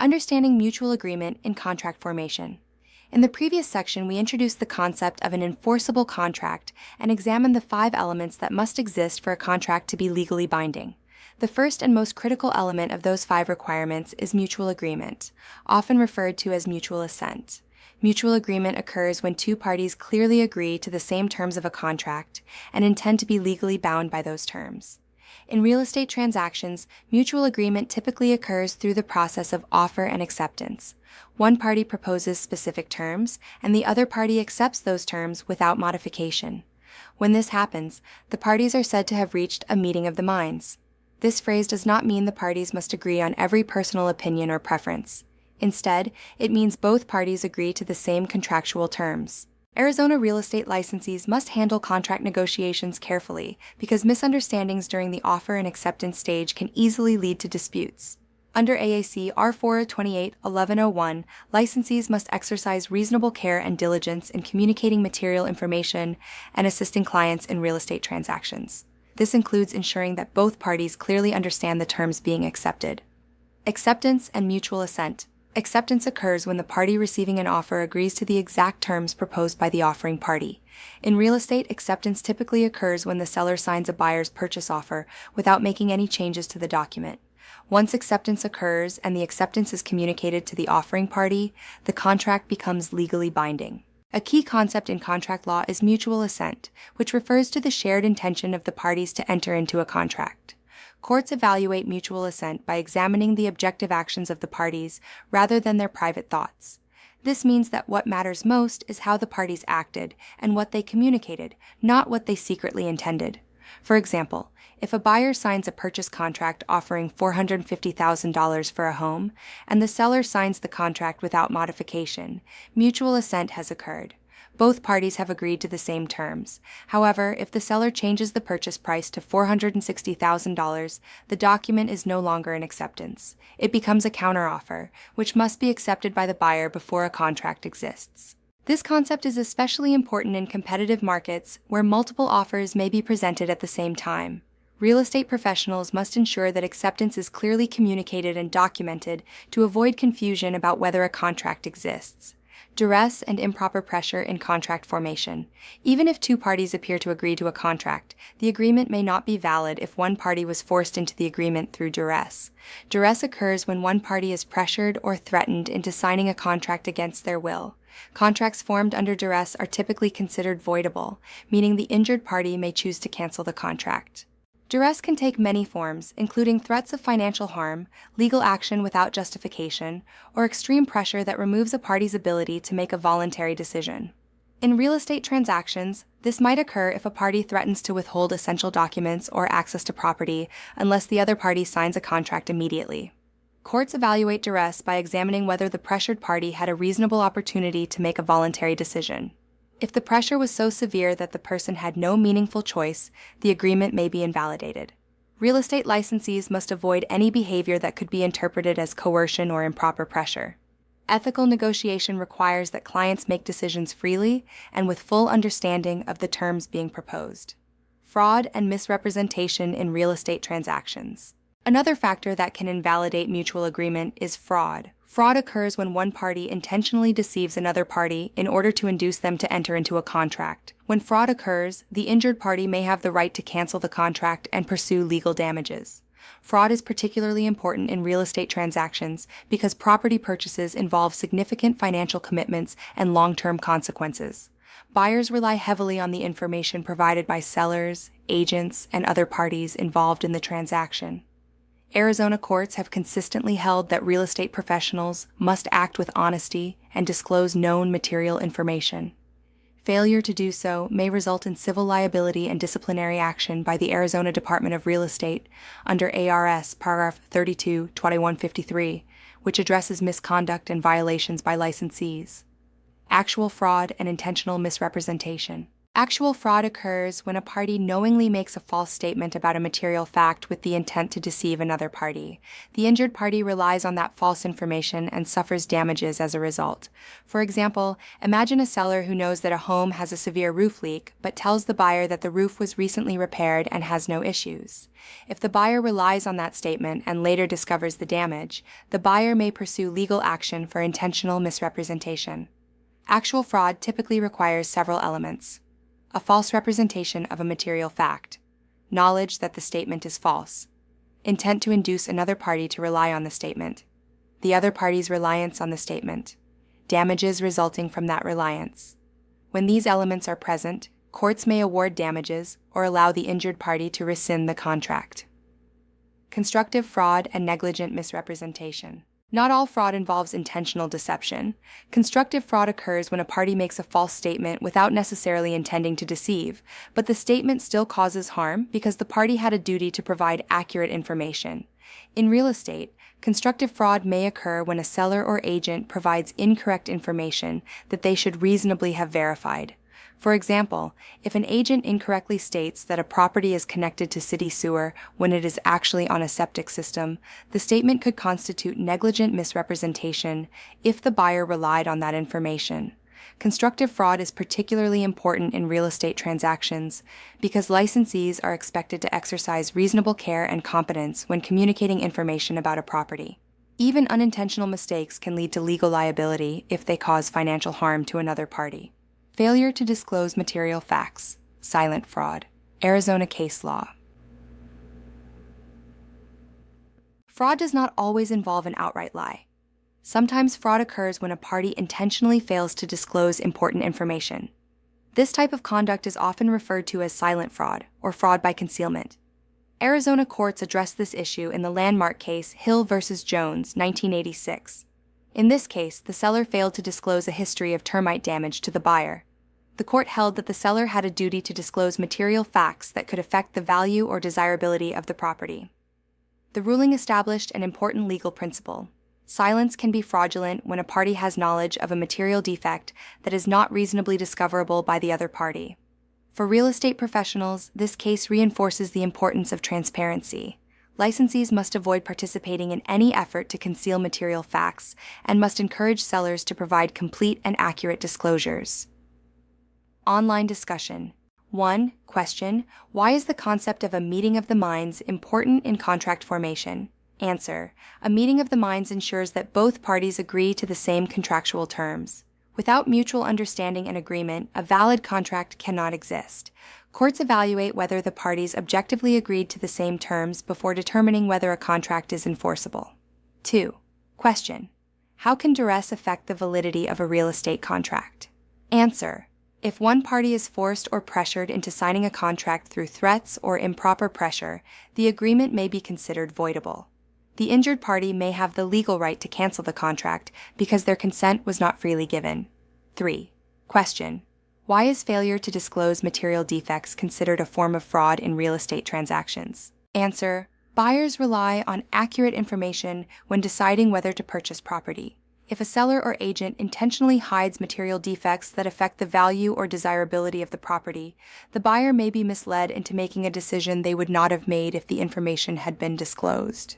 Understanding mutual agreement in contract formation. In the previous section, we introduced the concept of an enforceable contract and examined the 5 elements that must exist for a contract to be legally binding. The first and most critical element of those 5 requirements is mutual agreement, often referred to as mutual assent. Mutual agreement occurs when 2 parties clearly agree to the same terms of a contract and intend to be legally bound by those terms. In real estate transactions, mutual agreement typically occurs through the process of offer and acceptance. One party proposes specific terms, and the other party accepts those terms without modification. When this happens, the parties are said to have reached a meeting of the minds. This phrase does not mean the parties must agree on every personal opinion or preference. Instead, it means both parties agree to the same contractual terms. Arizona real estate licensees must handle contract negotiations carefully because misunderstandings during the offer and acceptance stage can easily lead to disputes. Under AAC R428-1101, licensees must exercise reasonable care and diligence in communicating material information and assisting clients in real estate transactions. This includes ensuring that both parties clearly understand the terms being accepted. Acceptance and mutual assent. Acceptance occurs when the party receiving an offer agrees to the exact terms proposed by the offering party. In real estate, acceptance typically occurs when the seller signs a buyer's purchase offer without making any changes to the document. Once acceptance occurs and the acceptance is communicated to the offering party, the contract becomes legally binding. A key concept in contract law is mutual assent, which refers to the shared intention of the parties to enter into a contract. Courts evaluate mutual assent by examining the objective actions of the parties rather than their private thoughts. This means that what matters most is how the parties acted and what they communicated, not what they secretly intended. For example, if a buyer signs a purchase contract offering $450,000 for a home, and the seller signs the contract without modification, mutual assent has occurred. Both parties have agreed to the same terms. However, if the seller changes the purchase price to $460,000, the document is no longer an acceptance. It becomes a counteroffer, which must be accepted by the buyer before a contract exists. This concept is especially important in competitive markets where multiple offers may be presented at the same time. Real estate professionals must ensure that acceptance is clearly communicated and documented to avoid confusion about whether a contract exists. Duress and improper pressure in contract formation. Even if 2 parties appear to agree to a contract, the agreement may not be valid if one party was forced into the agreement through duress. Duress occurs when one party is pressured or threatened into signing a contract against their will. Contracts formed under duress are typically considered voidable, meaning the injured party may choose to cancel the contract. Duress can take many forms, including threats of financial harm, legal action without justification, or extreme pressure that removes a party's ability to make a voluntary decision. In real estate transactions, this might occur if a party threatens to withhold essential documents or access to property unless the other party signs a contract immediately. Courts evaluate duress by examining whether the pressured party had a reasonable opportunity to make a voluntary decision. If the pressure was so severe that the person had no meaningful choice, the agreement may be invalidated. Real estate licensees must avoid any behavior that could be interpreted as coercion or improper pressure. Ethical negotiation requires that clients make decisions freely and with full understanding of the terms being proposed. Fraud and misrepresentation in real estate transactions. Another factor that can invalidate mutual agreement is fraud. Fraud occurs when one party intentionally deceives another party in order to induce them to enter into a contract. When fraud occurs, the injured party may have the right to cancel the contract and pursue legal damages. Fraud is particularly important in real estate transactions because property purchases involve significant financial commitments and long-term consequences. Buyers rely heavily on the information provided by sellers, agents, and other parties involved in the transaction. Arizona courts have consistently held that real estate professionals must act with honesty and disclose known material information. Failure to do so may result in civil liability and disciplinary action by the Arizona Department of Real Estate under ARS Paragraph 32-2153, which addresses misconduct and violations by licensees. Actual fraud and intentional misrepresentation. Actual fraud occurs when a party knowingly makes a false statement about a material fact with the intent to deceive another party. The injured party relies on that false information and suffers damages as a result. For example, imagine a seller who knows that a home has a severe roof leak but tells the buyer that the roof was recently repaired and has no issues. If the buyer relies on that statement and later discovers the damage, the buyer may pursue legal action for intentional misrepresentation. Actual fraud typically requires several elements: a false representation of a material fact, knowledge that the statement is false, intent to induce another party to rely on the statement, the other party's reliance on the statement, damages resulting from that reliance. When these elements are present, courts may award damages or allow the injured party to rescind the contract. Constructive fraud and negligent misrepresentation. Not all fraud involves intentional deception. Constructive fraud occurs when a party makes a false statement without necessarily intending to deceive, but the statement still causes harm because the party had a duty to provide accurate information. In real estate, constructive fraud may occur when a seller or agent provides incorrect information that they should reasonably have verified. For example, if an agent incorrectly states that a property is connected to city sewer when it is actually on a septic system, the statement could constitute negligent misrepresentation if the buyer relied on that information. Constructive fraud is particularly important in real estate transactions because licensees are expected to exercise reasonable care and competence when communicating information about a property. Even unintentional mistakes can lead to legal liability if they cause financial harm to another party. Failure to disclose material facts. Silent fraud. Arizona case law. Fraud does not always involve an outright lie. Sometimes fraud occurs when a party intentionally fails to disclose important information. This type of conduct is often referred to as silent fraud or fraud by concealment. Arizona courts addressed this issue in the landmark case Hill v. Jones, 1986. In this case, the seller failed to disclose a history of termite damage to the buyer. The court held that the seller had a duty to disclose material facts that could affect the value or desirability of the property. The ruling established an important legal principle. Silence can be fraudulent when a party has knowledge of a material defect that is not reasonably discoverable by the other party. For real estate professionals, this case reinforces the importance of transparency. Licensees must avoid participating in any effort to conceal material facts and must encourage sellers to provide complete and accurate disclosures. Online discussion. 1. Question: why is the concept of a meeting of the minds important in contract formation? Answer: a meeting of the minds ensures that both parties agree to the same contractual terms. Without mutual understanding and agreement, a valid contract cannot exist. Courts evaluate whether the parties objectively agreed to the same terms before determining whether a contract is enforceable. 2. Question: how can duress affect the validity of a real estate contract? Answer: if one party is forced or pressured into signing a contract through threats or improper pressure, the agreement may be considered voidable. The injured party may have the legal right to cancel the contract because their consent was not freely given. 3. Question: why is failure to disclose material defects considered a form of fraud in real estate transactions? Answer: buyers rely on accurate information when deciding whether to purchase property. If a seller or agent intentionally hides material defects that affect the value or desirability of the property, the buyer may be misled into making a decision they would not have made if the information had been disclosed.